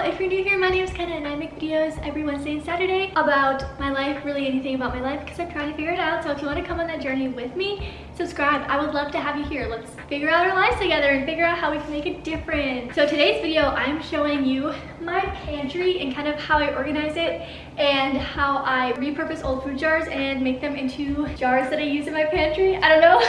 if you're new here, my name is Kenna and I make videos every Wednesday and Saturday about my life, really anything about my life, because I'm trying to figure it out. So if you want to come on that journey with me, subscribe. I would love to have you here. Let's figure out our lives together and figure out how we can make a difference. So today's video, I'm showing you my pantry and kind of how I organize it and how I repurpose old food jars and make them into jars that I use in my pantry. I don't know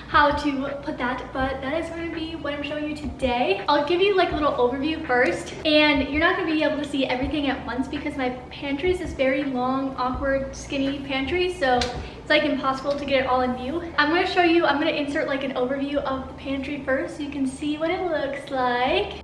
how to put that, but that is going to be what I'm showing you today. I'll give you like a little overview first, and you're not going to be able to see everything at once because my pantry is this very long, awkward, skinny pantry, so it's like impossible to get it all in view. I'm going to show you, I'm going to insert like an overview of the pantry first so you can see what it looks like.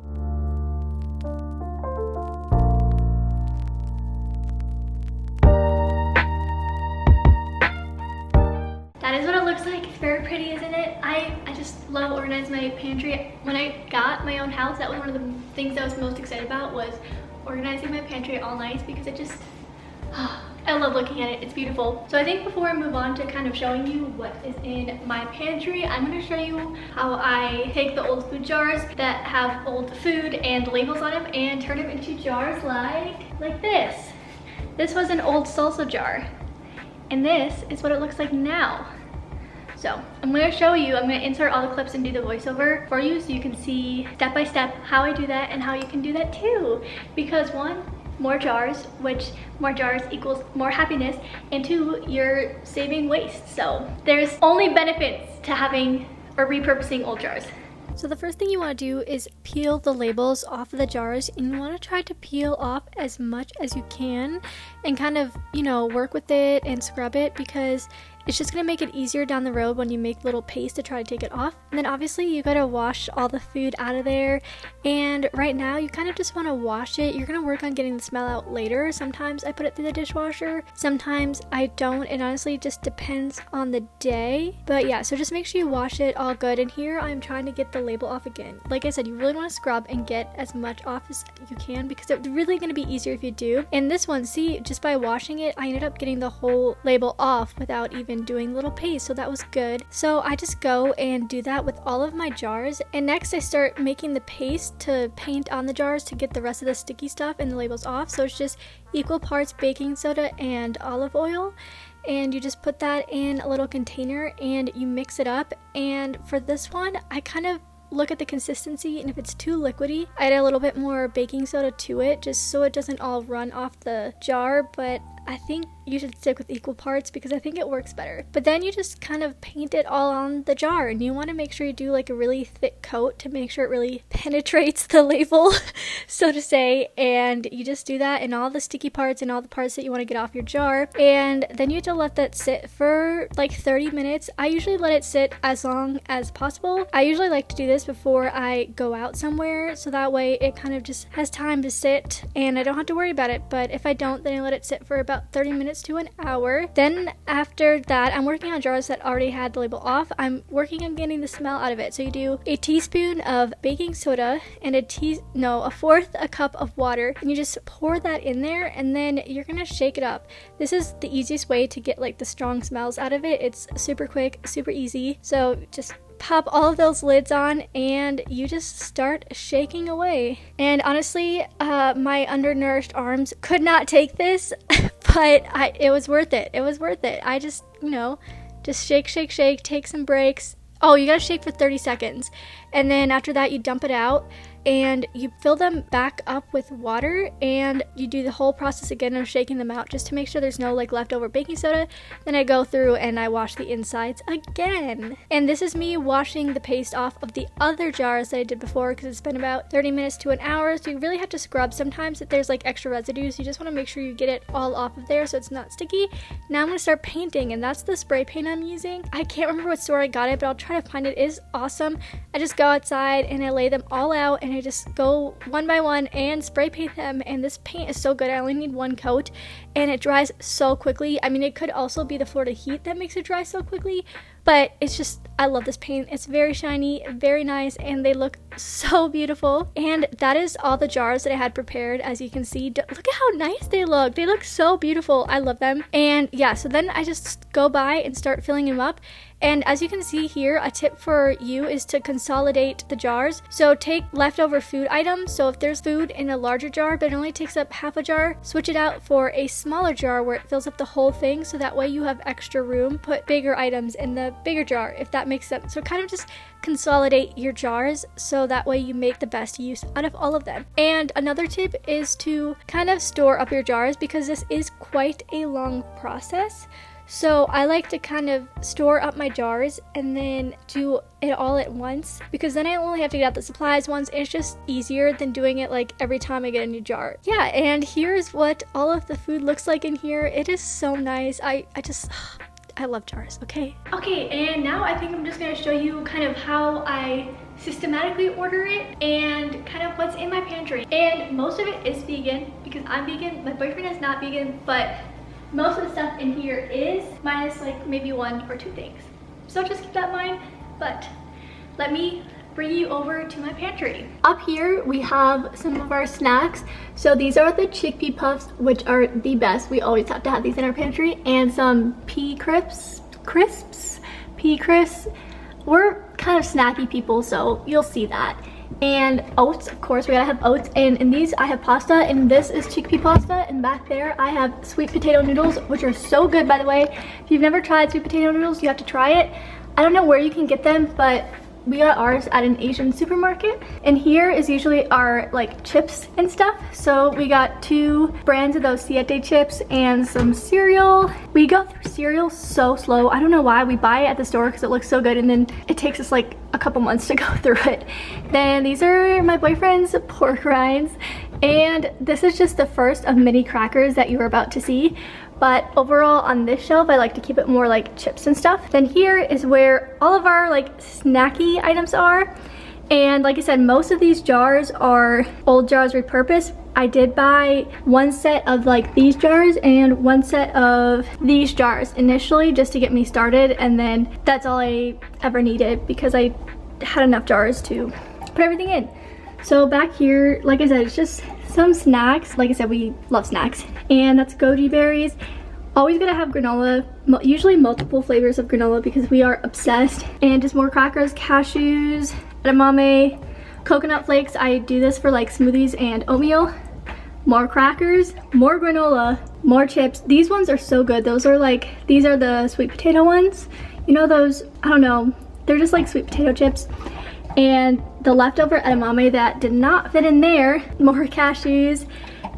That is what it looks like. It's very pretty, isn't it? I just love organizing my pantry. When I got my own house, that was one of the things I was most excited about, was organizing my pantry all nice, because it just, I love looking at it. It's beautiful. So I think before I move on to kind of showing you what is in my pantry, I'm going to show you how I take the old food jars that have old food and labels on them and turn them into jars like this. This was an old salsa jar, and this is what it looks like now. So I'm going to show you, I'm going to insert all the clips and do the voiceover for you so you can see step by step how I do that and how you can do that too. Because one, more jars, which more jars equals more happiness, and two, you're saving waste. So there's only benefits to having or repurposing old jars. So the first thing you want to do is peel the labels off of the jars, and you want to try to peel off as much as you can and kind of, work with it and scrub it, because it's just going to make it easier down the road when you make little paste to try to take it off. And then obviously you got to wash all the food out of there, and right now you kind of just want to wash it. You're going to work on getting the smell out later. Sometimes I put it through the dishwasher, sometimes I don't. It honestly just depends on the day. But yeah, so just make sure you wash it all good. And here I'm trying to get the label off again. Like I said, you really want to scrub and get as much off as you can, because it's really going to be easier if you do. And this one, see, just by washing it, I ended up getting the whole label off without even doing little paste, so that was good. So I just go and do that with all of my jars, and next I start making the paste to paint on the jars to get the rest of the sticky stuff and the labels off. So it's just equal parts baking soda and olive oil, and you just put that in a little container and you mix it up. And for this one, I kind of look at the consistency, and if it's too liquidy, I add a little bit more baking soda to it just so it doesn't all run off the jar. But I think you should stick with equal parts because I think it works better. But then you just kind of paint it all on the jar, and you want to make sure you do like a really thick coat to make sure it really penetrates the label, so to say. And you just do that in all the sticky parts and all the parts that you want to get off your jar. And then you have to let that sit for like 30 minutes. I usually let it sit as long as possible. I usually like to do this before I go out somewhere, so that way it kind of just has time to sit and I don't have to worry about it. But if I don't, then I let it sit for about 30 minutes to an hour. Then after that, I'm working on jars that already had the label off. I'm working on getting the smell out of it. So you do a teaspoon of baking soda and a fourth a cup of water, and you just pour that in there, and then you're gonna shake it up. This is the easiest way to get like the strong smells out of it. It's super quick, super easy. So just pop all of those lids on and you just start shaking away. And honestly, my undernourished arms could not take this, but it was worth it. It was worth it. I just, just shake, take some breaks. Oh, you gotta shake for 30 seconds. And then after that, you dump it out and you fill them back up with water, and you do the whole process again of shaking them out just to make sure there's no like leftover baking soda. Then I go through and I wash the insides again. And this is me washing the paste off of the other jars that I did before, because it's been about 30 minutes to an hour. So you really have to scrub sometimes if there's like extra residues. You just want to make sure you get it all off of there so it's not sticky. Now I'm going to start painting, and that's the spray paint I'm using. I can't remember what store I got it, but I'll try to find it. It is awesome. I just go outside and I lay them all out, and I just go one by one and spray paint them. And this paint is so good. I only need one coat and it dries so quickly. I mean, it could also be the Florida heat that makes it dry so quickly, but it's just, I love this paint. It's very shiny, very nice, and they look so beautiful. And that is all the jars that I had prepared. As you can see, look at how nice they look. They look so beautiful. I love them. And yeah, so then I just go by and start filling them up. And as you can see here, a tip for you is to consolidate the jars. So take leftover food items. So if there's food in a larger jar but it only takes up half a jar, switch it out for a smaller jar where it fills up the whole thing, so that way you have extra room. Put bigger items in the bigger jar, if that makes sense. So kind of just consolidate your jars so that way you make the best use out of all of them. And another tip is to kind of store up your jars, because this is quite a long process. So I like to kind of store up my jars and then do it all at once, because then I only have to get out the supplies once. It's just easier than doing it like every time I get a new jar. Yeah, and here's what all of the food looks like in here. It is so nice. I love jars, okay? Okay, and now I think I'm just gonna show you kind of how I systematically order it and kind of what's in my pantry. And most of it is vegan because I'm vegan. My boyfriend is not vegan, but most of the stuff in here is, minus like maybe 1 or 2 things. So just keep that in mind, but let me bring you over to my pantry. Up here we have some of our snacks. So these are the chickpea puffs, which are the best. We always have to have these in our pantry, and some pea crisps. We're kind of snacky people, so you'll see that. And oats, of course, we gotta have oats. And in these I have pasta, and this is chickpea pasta. And back there I have sweet potato noodles, which are so good, by the way. If you've never tried sweet potato noodles, you have to try it. I don't know where you can get them, but we got ours at an Asian supermarket. And here is usually our like chips and stuff. So we got 2 brands of those Siete chips and some cereal. We go through cereal so slow. I don't know why. We buy it at the store because it looks so good, and then it takes us like a couple months to go through it. Then these are my boyfriend's pork rinds, and this is just the first of many crackers that you are about to see. But overall on this shelf, I like to keep it more like chips and stuff. Then here is where all of our like snacky items are. And like I said, most of these jars are old jars repurposed. I did buy 1 set of like these jars and 1 set of these jars initially, just to get me started. And then that's all I ever needed, because I had enough jars to put everything in. So back here, like I said, it's just some snacks. Like I said, we love snacks. And that's goji berries. Always gonna have granola, usually multiple flavors of granola because we are obsessed. And just more crackers, cashews, edamame, coconut flakes. I do this for like smoothies and oatmeal. More crackers, more granola, more chips. These ones are so good. Those are like, these are the sweet potato ones. You know those, I don't know, they're just like sweet potato chips. And the leftover edamame that did not fit in there, more cashews,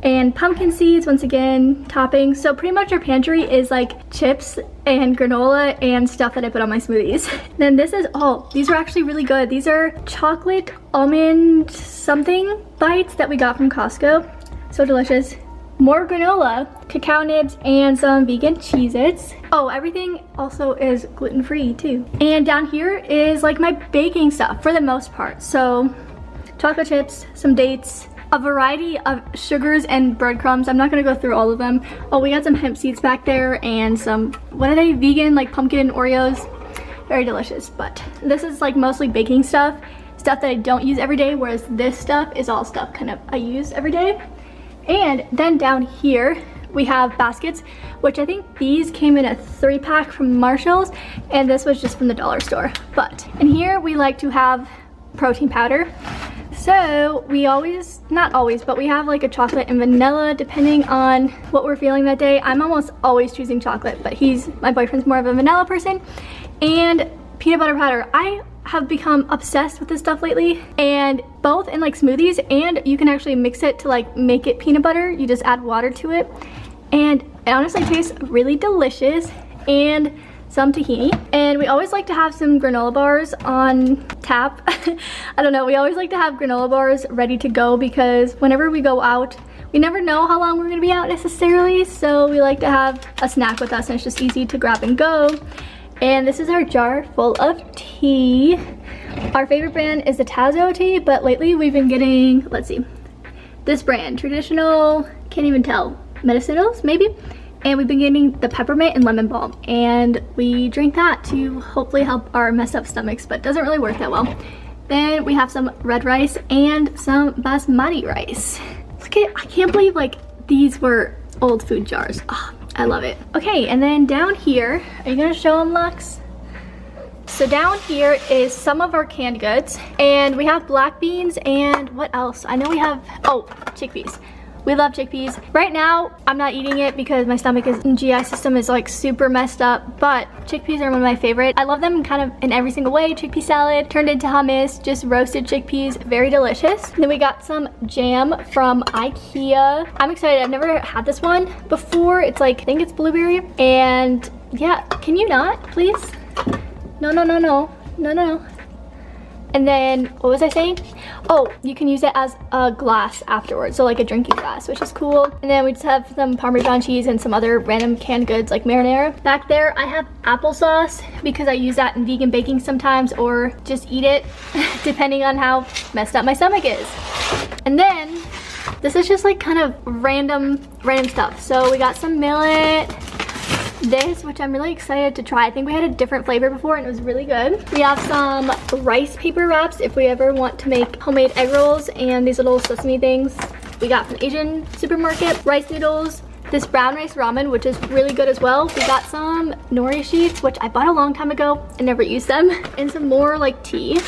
and pumpkin seeds, once again, toppings. So pretty much our pantry is like chips and granola and stuff that I put on my smoothies. Then this is, oh, these are actually really good. These are chocolate almond something bites that we got from Costco. So delicious. More granola, cacao nibs, and some vegan Cheez-Its. Oh, everything also is gluten-free too. And down here is like my baking stuff for the most part. So chocolate chips, some dates, a variety of sugars and breadcrumbs. I'm not gonna go through all of them. Oh, we got some hemp seeds back there and some, what are they, vegan like pumpkin Oreos. Very delicious. But this is like mostly baking stuff that I don't use every day, whereas this stuff is all stuff kind of I use every day. And then down here we have baskets, which I think these came in a 3-pack from Marshall's, and this was just from the dollar store. But in here we like to have protein powder. So we always, not always, but we have like a chocolate and vanilla depending on what we're feeling that day. I'm almost always choosing chocolate, but my boyfriend's more of a vanilla person. And peanut butter powder. I have become obsessed with this stuff lately, and both in like smoothies, and you can actually mix it to like make it peanut butter. You just add water to it, and it honestly tastes really delicious. And some tahini. And we always like to have some granola bars on tap. I don't know, we always like to have granola bars ready to go, because whenever we go out, we never know how long we're gonna be out necessarily, so we like to have a snack with us, and it's just easy to grab and go. And this is our jar full of tea. Our favorite brand is the Tazo tea, but lately we've been getting, let's see, this brand, traditional, can't even tell, medicinals maybe? And we've been getting the peppermint and lemon balm, and we drink that to hopefully help our messed up stomachs, but it doesn't really work that well. Then we have some red rice and some basmati rice. Look at, I can't believe like these were old food jars. Oh, I love it. Okay, and then down here, are you gonna show them, Lux? So down here is some of our canned goods, and we have black beans and what else? I know we have, oh, chickpeas. We love chickpeas. Right now, I'm not eating it because my stomach and GI system is like super messed up, but chickpeas are one of my favorite. I love them kind of in every single way. Chickpea salad, turned into hummus, just roasted chickpeas, very delicious. And then we got some jam from IKEA. I'm excited, I've never had this one before. It's like, I think it's blueberry. And yeah, can you not, please? No, no, no, no, no, no. And then, what was I saying? Oh, you can use it as a glass afterwards, so like a drinking glass, which is cool. And then we just have some Parmesan cheese and some other random canned goods like marinara. Back there, I have applesauce because I use that in vegan baking sometimes, or just eat it, depending on how messed up my stomach is. And then, this is just like kind of random stuff. So we got some millet. This, which I'm really excited to try. I think we had a different flavor before and it was really good. We have some rice paper wraps if we ever want to make homemade egg rolls, and these little sesame things we got from Asian supermarket. Rice noodles, this brown rice ramen, which is really good as well. We got some nori sheets, which I bought a long time ago and never used them, and some more like tea.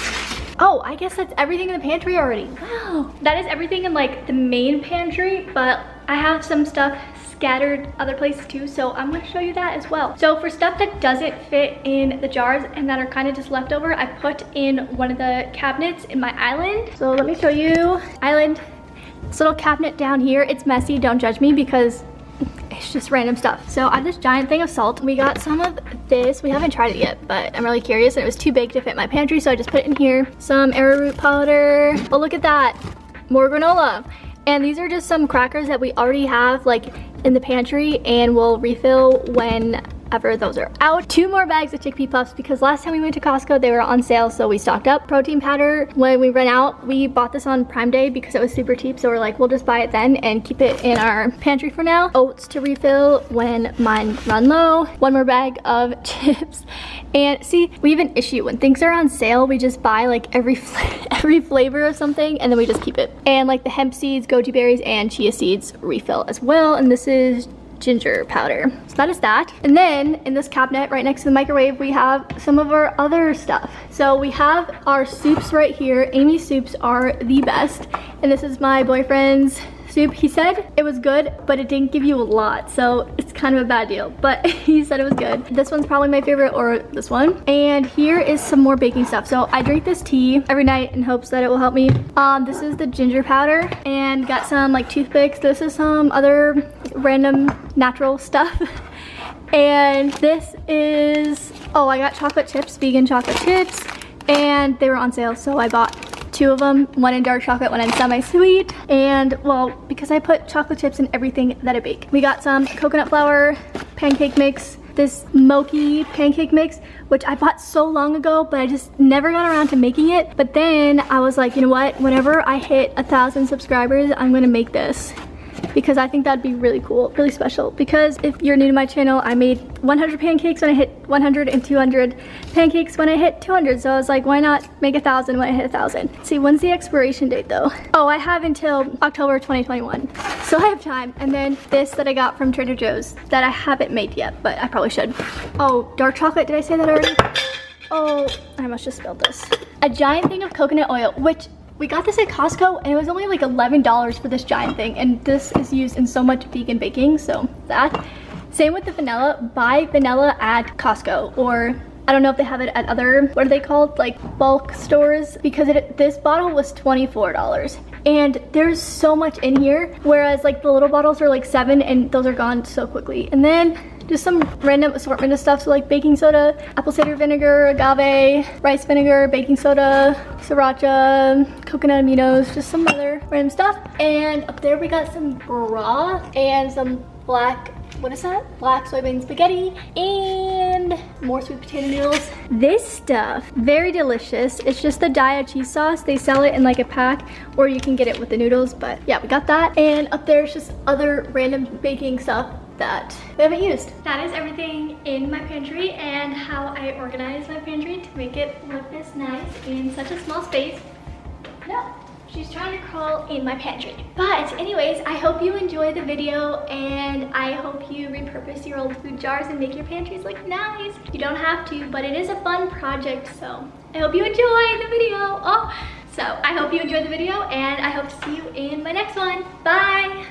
Oh, I guess that's everything in the pantry already. Wow. That is everything in like the main pantry, but I have some stuff scattered other places too, so I'm going to show you that as well. So for stuff that doesn't fit in the jars and that are kind of just leftover, I put in one of the cabinets in my island. So let me show you island. This little cabinet down here, it's messy, don't judge me because it's just random stuff. So I have this giant thing of salt. We got some of this. We haven't tried it yet, but I'm really curious, and it was too big to fit my pantry, so I just put it in here. Some arrowroot powder. Oh, look at that. More granola. And these are just some crackers that we already have like in the pantry, and we'll refill whenever those are out. 2 more bags of chickpea puffs because last time we went to Costco they were on sale, so we stocked up. Protein powder, when we ran out, we bought this on Prime Day because it was super cheap, so we're like, we'll just buy it then and keep it in our pantry for now. Oats to refill when mine run low. 1 more bag of chips. And see, we have an issue when things are on sale, we just buy like every flavor of something and then we just keep it. And like the hemp seeds, goji berries, and chia seeds refill as well. And this is ginger powder. So that is that. And then in this cabinet right next to the microwave, we have some of our other stuff. So we have our soups right here. Amy's soups are the best. And this is my boyfriend's soup. He said it was good, but it didn't give you a lot, so it's kind of a bad deal, but he said it was good. This one's probably my favorite, or this one. And here is some more baking stuff. So I drink this tea every night in hopes that it will help me. This is the ginger powder, and got some like toothpicks. This is some other random natural stuff. And this is, oh, I got chocolate chips, vegan chocolate chips, and they were on sale, so I bought 2 of them, one in dark chocolate, one in semi-sweet. And well, because I put chocolate chips in everything that I bake. We got some coconut flour pancake mix, this mochi pancake mix, which I bought so long ago, but I just never got around to making it. But then I was like, you know what, whenever I hit 1,000 subscribers, I'm gonna make this, because I think that'd be really cool, really special. Because if you're new to my channel, I made 100 pancakes when I hit 100 and 200 pancakes when I hit 200. So I was like, why not make 1,000 when I hit 1,000? See, when's the expiration date though? Oh, I have until October 2021. So I have time. And then this that I got from Trader Joe's that I haven't made yet, but I probably should. Oh, dark chocolate, did I say that already? Oh, I must just spilled this. A giant thing of coconut oil, which we got this at Costco, and it was only like $11 for this giant thing, and this is used in so much vegan baking, so that. Same with the vanilla. Buy vanilla at Costco, or I don't know if they have it at other, what are they called, like bulk stores, because this bottle was $24. And there's so much in here, whereas like the little bottles are like $7, and those are gone so quickly. And then just some random assortment of stuff, so like baking soda, apple cider vinegar, agave, rice vinegar, baking soda, sriracha, coconut aminos, just some other random stuff. And up there we got some broth and some black, what is that? Black soybean spaghetti and more sweet potato noodles. This stuff, very delicious. It's just the Daiya cheese sauce. They sell it in like a pack, or you can get it with the noodles, but yeah, we got that. And up there's just other random baking stuff that we haven't used. That is everything in my pantry and how I organize my pantry to make it look this nice in such a small space. No. She's trying to crawl in my pantry. But anyways, I hope you enjoy the video and I hope you repurpose your old food jars and make your pantries look nice. You don't have to, but it is a fun project, so I hope you enjoy the video. So I hope you enjoyed the video and I hope to see you in my next one. Bye!